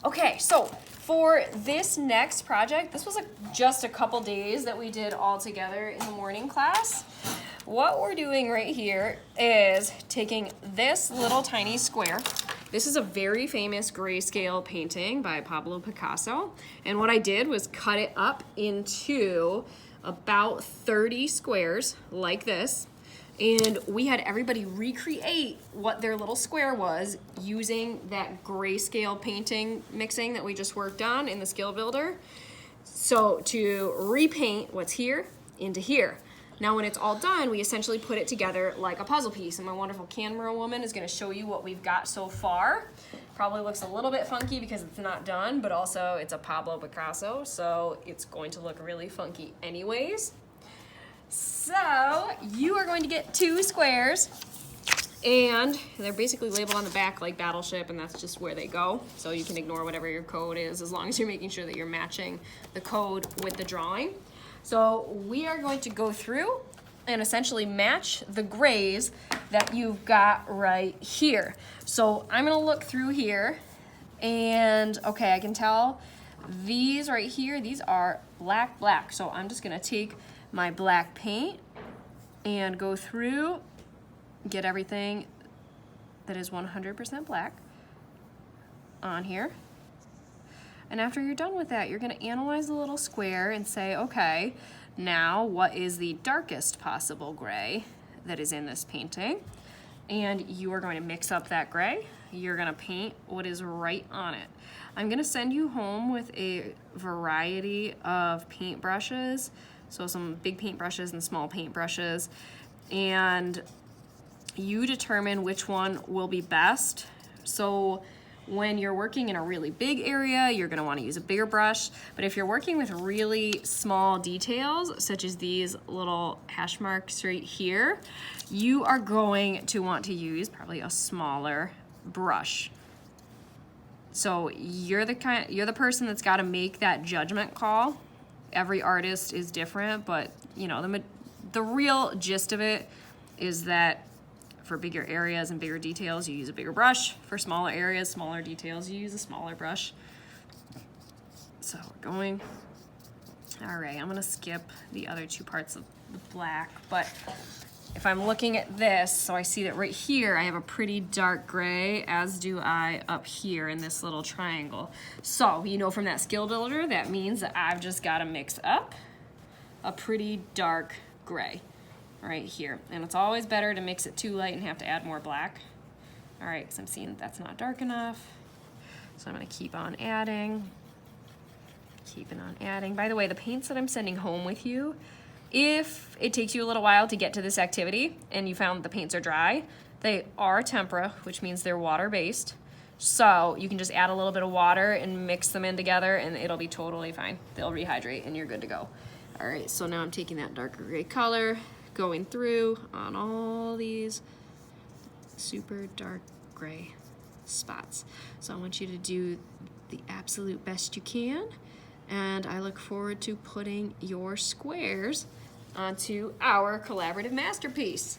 Okay, so for this next project, this was just a couple days that we did all together in the morning class. What we're doing right here is taking this little tiny square. This is a very famous grayscale painting by Pablo Picasso. And what I did was cut it up into about 30 squares like this. And we had everybody recreate what their little square was using that grayscale painting mixing that we just worked on in the skill builder. So to repaint what's here into here. Now when it's all done, we essentially put it together like a puzzle piece, and my wonderful camera woman is gonna show you what we've got so far. Probably looks a little bit funky because it's not done, but also it's a Pablo Picasso, so it's going to look really funky anyways. So you are going to get 2 squares, and they're basically labeled on the back like Battleship, and that's just where they go. So you can ignore whatever your code is as long as you're making sure that you're matching the code with the drawing. So we are going to go through and essentially match the grays that you've got right here. So I'm gonna look through here, and okay, I can tell these right here, these are black. So I'm just gonna take my black paint and go through, get everything that is 100% black on here. And after you're done with that, you're gonna analyze the little square and say, okay, now what is the darkest possible gray that is in this painting? And you are going to mix up that gray. You're gonna paint what is right on it. I'm gonna send you home with a variety of paintbrushes. So some big paintbrushes and small paintbrushes. And you determine which one will be best. So when you're working in a really big area, you're gonna wanna use a bigger brush. But if you're working with really small details, such as these little hash marks right here, you are going to want to use probably a smaller brush. So you're the person that's gotta make that judgment call. Every artist is different, but you know, the real gist of it is that for bigger areas and bigger details, you use a bigger brush. For smaller areas, smaller details, you use a smaller brush. So we're going. All right, I'm gonna skip the other 2 parts of the black, but if I'm looking at this, so I see that right here, I have a pretty dark gray, as do I up here in this little triangle. So, you know, from that skill builder, that means that I've just gotta mix up a pretty dark gray right here. And it's always better to mix it too light and have to add more black. All right, because I'm seeing that that's not dark enough. So I'm gonna keep on adding, keeping on adding. By the way, the paints that I'm sending home with you, if it takes you a little while to get to this activity and you found the paints are dry, they are tempera, which means they're water-based. So you can just add a little bit of water and mix them in together and it'll be totally fine. They'll rehydrate and you're good to go. All right, so now I'm taking that darker gray color, going through on all these super dark gray spots. So I want you to do the absolute best you can, and I look forward to putting your squares onto our collaborative masterpiece.